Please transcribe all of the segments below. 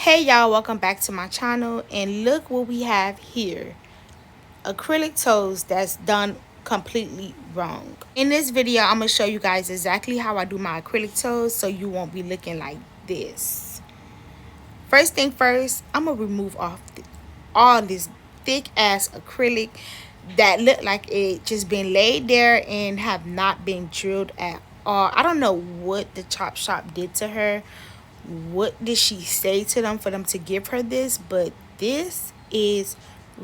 Hey y'all, welcome back to my channel, and look what we have here. Acrylic toes that's done completely wrong. In this video, I'm going to show you guys exactly how I do my acrylic toes so you won't be looking like this. First thing first, I'm going to remove off all this thick ass acrylic that look like it just been laid there and have not been drilled at all. I don't know what the chop shop did to her. What did she say to them for them to give her this? But this is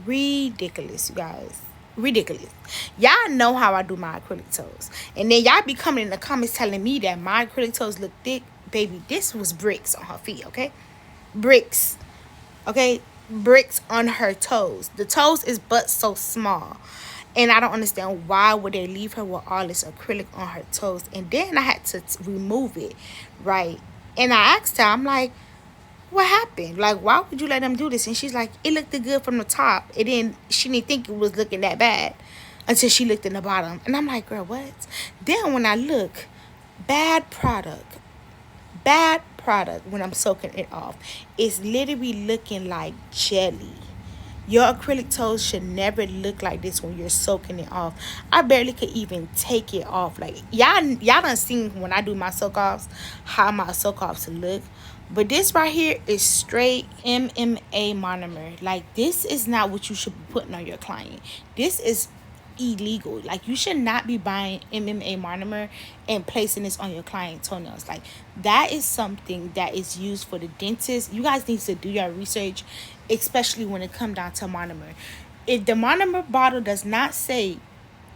ridiculous, you guys. Ridiculous. Y'all know how I do my acrylic toes, and then y'all be coming in the comments telling me that my acrylic toes look thick. Baby, this was bricks on her feet. Okay, bricks. Okay, bricks on her toes. The toes is but so small, and I don't understand why would they leave her with all this acrylic on her toes. And then I had to remove it, right? And I asked her, I'm like, what happened? Like, why would you let them do this? And she's like, it looked good from the top. She didn't think it was looking that bad until she looked in the bottom. And I'm like, girl, what? Then when I look, bad product when I'm soaking it off. It's literally looking like jelly. Your acrylic toes should never look like this when you're soaking it off. I barely could even take it off. Like, y'all done seen when I do my soak offs how my soak offs look. But this right here is straight MMA monomer. Like, this is not what you should be putting on your client. This is illegal. Like, you should not be buying MMA monomer and placing this on your client toenails. Like, that is something that is used for the dentist. You guys need to do your research, especially when it comes down to monomer. If the monomer bottle does not say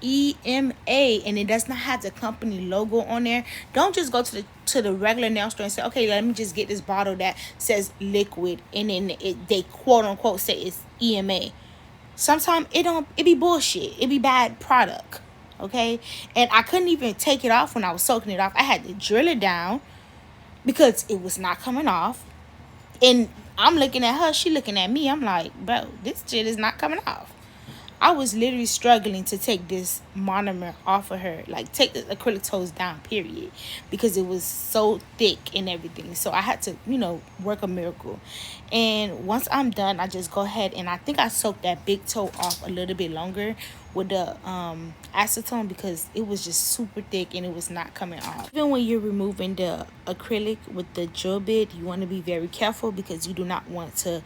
EMA and it does not have the company logo on there, don't just go to the regular nail store and say, okay, let me just get this bottle that says liquid, and then they quote unquote say it's EMA. Sometimes it be bullshit. It be bad product. Okay? And I couldn't even take it off when I was soaking it off. I had to drill it down because it was not coming off. And I'm looking at her, she looking at me. I'm like, bro, this shit is not coming off. I was literally struggling to take this monomer off of her, like take the acrylic toes down, period, because it was so thick and everything. So I had to, work a miracle. And once I'm done, I just go ahead and I think I soaked that big toe off a little bit longer with the acetone because it was just super thick and it was not coming off. Even when you're removing the acrylic with the drill bit, you want to be very careful because you do not want to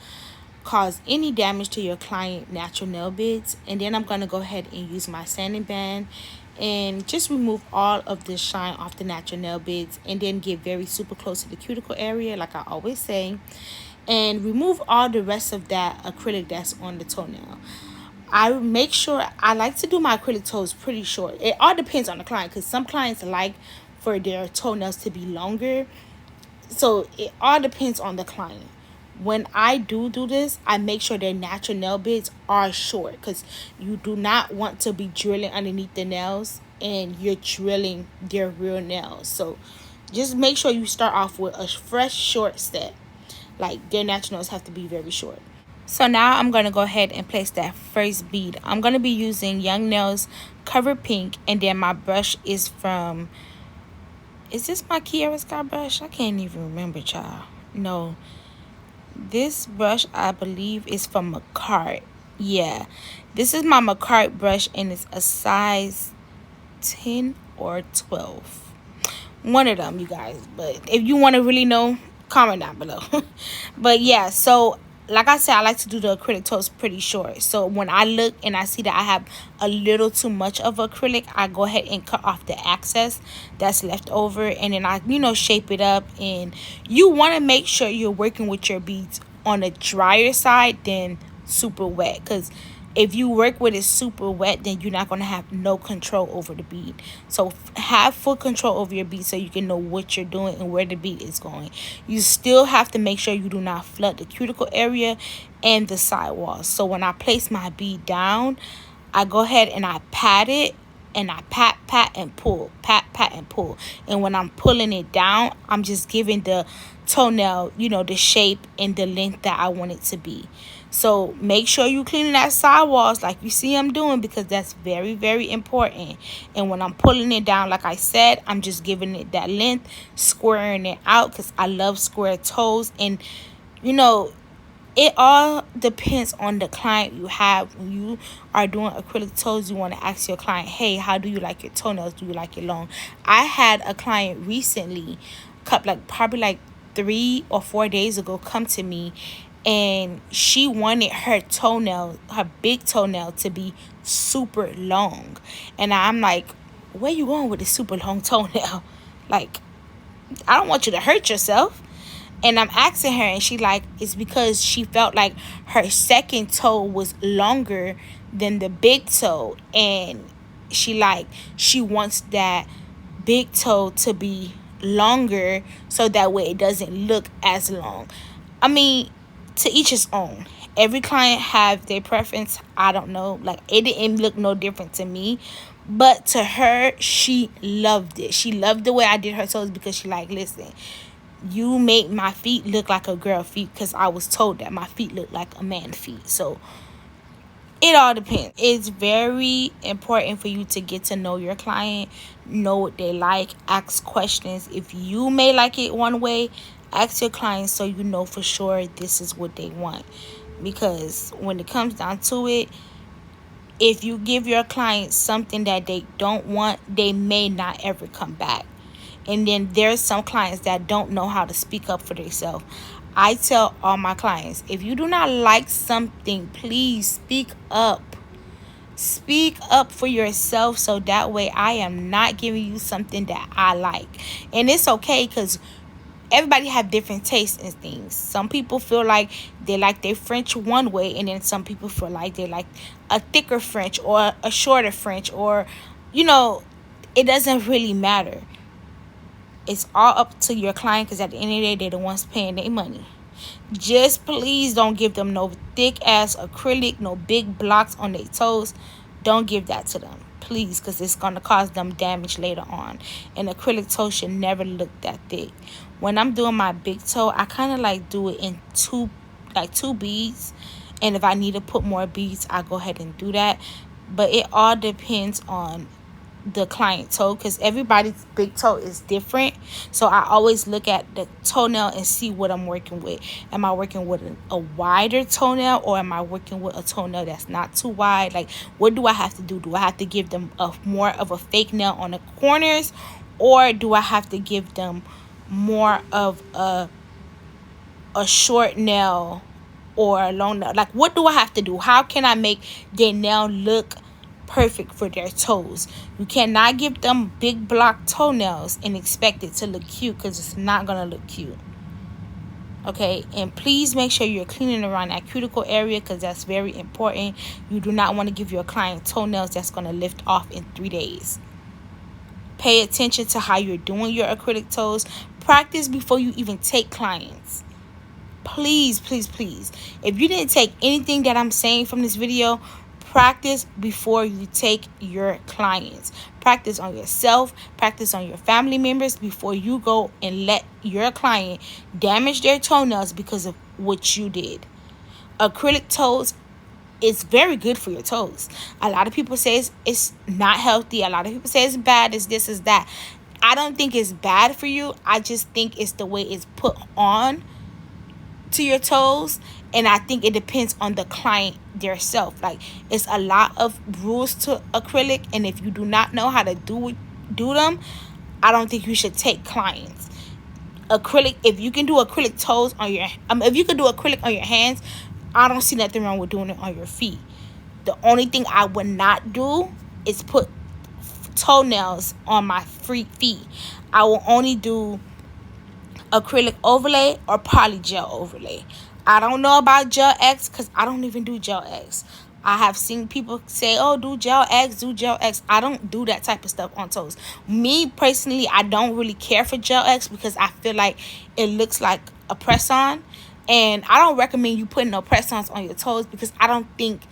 cause any damage to your client natural nail beds. And then I'm going to go ahead and use my sanding band and just remove all of the shine off the natural nail beds, and then get very super close to the cuticle area like I always say, and remove all the rest of that acrylic that's on the toenail. I make sure I like to do my acrylic toes pretty short. It all depends on the client because some clients like for their toenails to be longer, so it all depends on the client. When I do this, I make sure their natural nail beds are short because you do not want to be drilling underneath the nails and you're drilling their real nails. So just make sure you start off with a fresh short set. Like, their natural nails have to be very short. So now I'm going to go ahead and place that first bead. I'm going to be using Young Nails Cover Pink, and then my brush is from, is this my Kiara Sky brush? I can't even remember, child. No. This brush, I believe, is from Macart. Yeah, this is my Macart brush, and it's a size 10 or 12. One of them, you guys. But if you want to really know, comment down below. But yeah, so like I said, I like to do the acrylic toes pretty short. So when I look and I see that I have a little too much of acrylic, I go ahead and cut off the excess that's left over, and then I shape it up. And you want to make sure you're working with your beads on the drier side than super wet, because if you work with it super wet, then you're not going to have no control over the bead. So have full control over your bead so you can know what you're doing and where the bead is going. You still have to make sure you do not flood the cuticle area and the sidewalls. So when I place my bead down, I go ahead and I pat it, and I pat and pull, pat and pull. And when I'm pulling it down, I'm just giving the toenail, the shape and the length that I want it to be. So make sure you clean that sidewalls like you see I'm doing, because that's very, very important. And when I'm pulling it down, like I said, I'm just giving it that length, squaring it out, because I love square toes. And You know, it all depends on the client you have. When you are doing acrylic toes, you want to ask your client, hey, how do you like your toenails? Do you like it long? I had a client recently, probably like 3 or 4 days ago, come to me, and she wanted her toenail, her big toenail, to be super long. And I'm like, where you going with this super long toenail? Like, I don't want you to hurt yourself. And I'm asking her, and she like, it's because she felt like her second toe was longer than the big toe, and she wants that big toe to be longer so that way it doesn't look as long. I mean, to each his own. Every client have their preference. I don't know, like, it didn't look no different to me, but to her, she loved it. She loved the way I did her toes, because she like, listen, you make my feet look like a girl feet, because I was told that my feet look like a man feet. So it all depends. It's very important for you to get to know your client, know what they like, ask questions. If you may like it one way, ask your client so you know for sure this is what they want. Because when it comes down to it, if you give your client something that they don't want, they may not ever come back. And then there's some clients that don't know how to speak up for themselves. I tell all my clients, if you do not like something, please speak up. Speak up for yourself, so that way I am not giving you something that I like. And it's okay, because everybody have different tastes in things. Some people feel like they like their French one way, and then some people feel like they like a thicker French or a shorter French, or, it doesn't really matter. It's all up to your client, because at the end of the day, they're the ones paying their money. Just please don't give them no thick ass acrylic, no big blocks on their toes. Don't give that to them, please, because it's going to cause them damage later on. And acrylic toe should never look that thick. When I'm doing my big toe, I kind of like do it in two beads. And if I need to put more beads, I go ahead and do that. But it all depends on the client toe, because everybody's big toe is different. So I always look at the toenail and see what I'm working with. Am I working with a wider toenail, or am I working with a toenail that's not too wide? Like, what do I have to do? Do I have to give them more of a fake nail on the corners, or do I have to give them more of a short nail or a long nail? Like, what do I have to do? How can I make their nail look perfect for their toes? You cannot give them big block toenails and expect it to look cute, because it's not gonna look cute. Okay, and please make sure you're cleaning around that cuticle area, because that's very important. You do not want to give your client toenails that's gonna lift off in 3 days. Pay attention to how you're doing your acrylic toes. Practice before you even take clients. Please, please, please. If you didn't take anything that I'm saying from this video, practice before you take your clients. Practice on yourself. Practice on your family members before you go and let your client damage their toenails because of what you did. Acrylic toes is very good for your toes. A lot of people say it's not healthy. A lot of people say it's bad. It's this, is that. I don't think it's bad for you. I just think it's the way it's put on to your toes, and I think it depends on the client themselves. Like, it's a lot of rules to acrylic, and if you do not know how to do them, I don't think you should take clients. Acrylic, if you can do acrylic toes on your if you can do acrylic on your hands, I don't see nothing wrong with doing it on your feet. The only thing I would not do is put toenails on my free feet. I will only do acrylic overlay or polygel overlay. I don't know about gel X, because I don't even do gel X. I have seen people say, oh, do gel X, do gel X. I don't do that type of stuff on toes. Me personally, I don't really care for gel X, because I feel like it looks like a press-on. And I don't recommend you putting no press-ons on your toes, because I don't think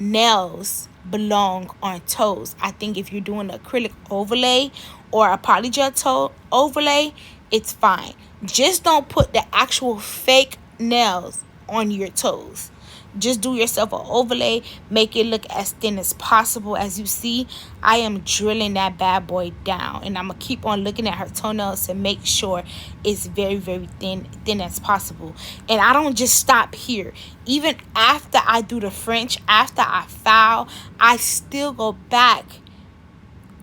nails belong on toes. I think if you're doing an acrylic overlay or a polygel toe overlay, it's fine. Just don't put the actual fake nails on your toes. just do yourself an overlay, make it look as thin as possible. As you see, I am drilling that bad boy down, and I'm gonna keep on looking at her toenails to make sure it's very, very thin as possible. And I don't just stop here. Even after I do the French, after I file, I still go back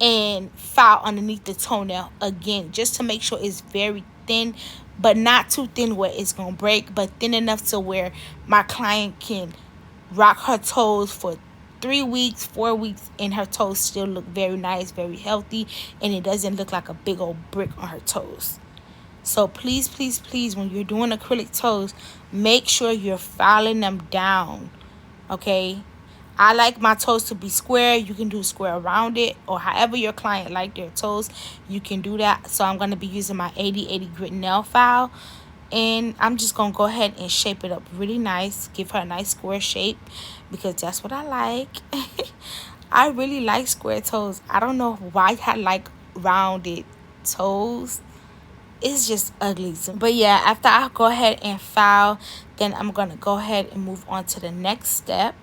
and file underneath the toenail again, just to make sure it's very thin, but not too thin where it's gonna break, but thin enough to where my client can rock her toes for 3 weeks, 4 weeks, and her toes still look very nice, very healthy, and it doesn't look like a big old brick on her toes. So please, please, please, when you're doing acrylic toes, make sure you're filing them down, okay? I like my toes to be square. You can do square around it, or however your client like their toes, you can do that. So I'm going to be using my 80/80 grit nail file, and I'm just going to go ahead and shape it up really nice, give her a nice square shape, because that's what I like. I really like square toes. I don't know why I like rounded toes. It's just ugly. But yeah, after I go ahead and file, then I'm going to go ahead and move on to the next step.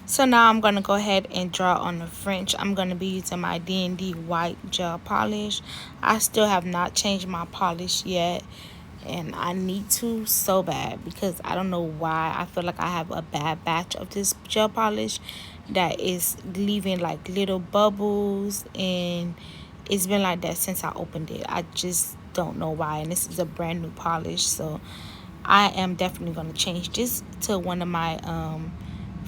So now I'm going to go ahead and draw on the French. I'm going to be using my D&D white gel polish. I still have not changed my polish yet, and I need to so bad, because I don't know why. I feel like I have a bad batch of this gel polish that is leaving like little bubbles, and it's been like that since I opened it. I just don't know why, and this is a brand new polish, so I am definitely going to change this to one of my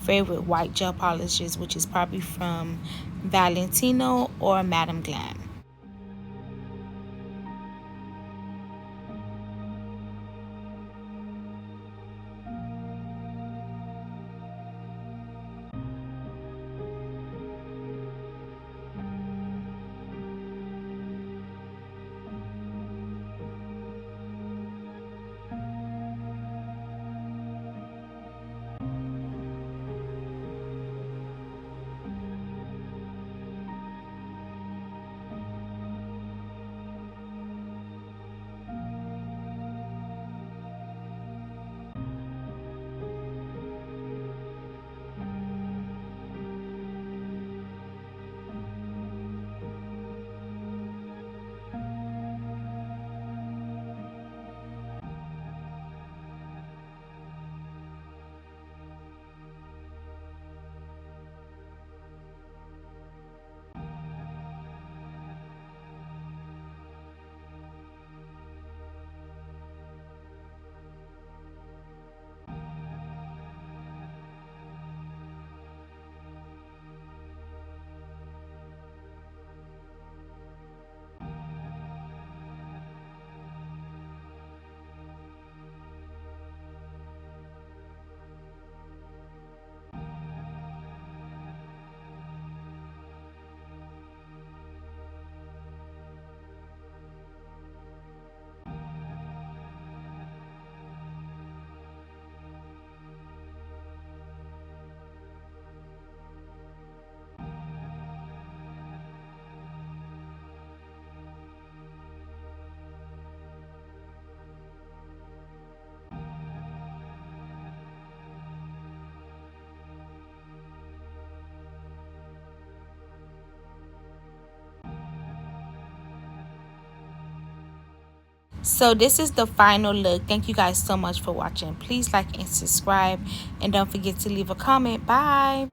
favorite white gel polishes, which is probably from Valentino or Madame Glam. So this is the final look. Thank you guys so much for watching. Please like and subscribe, and don't forget to leave a comment. Bye.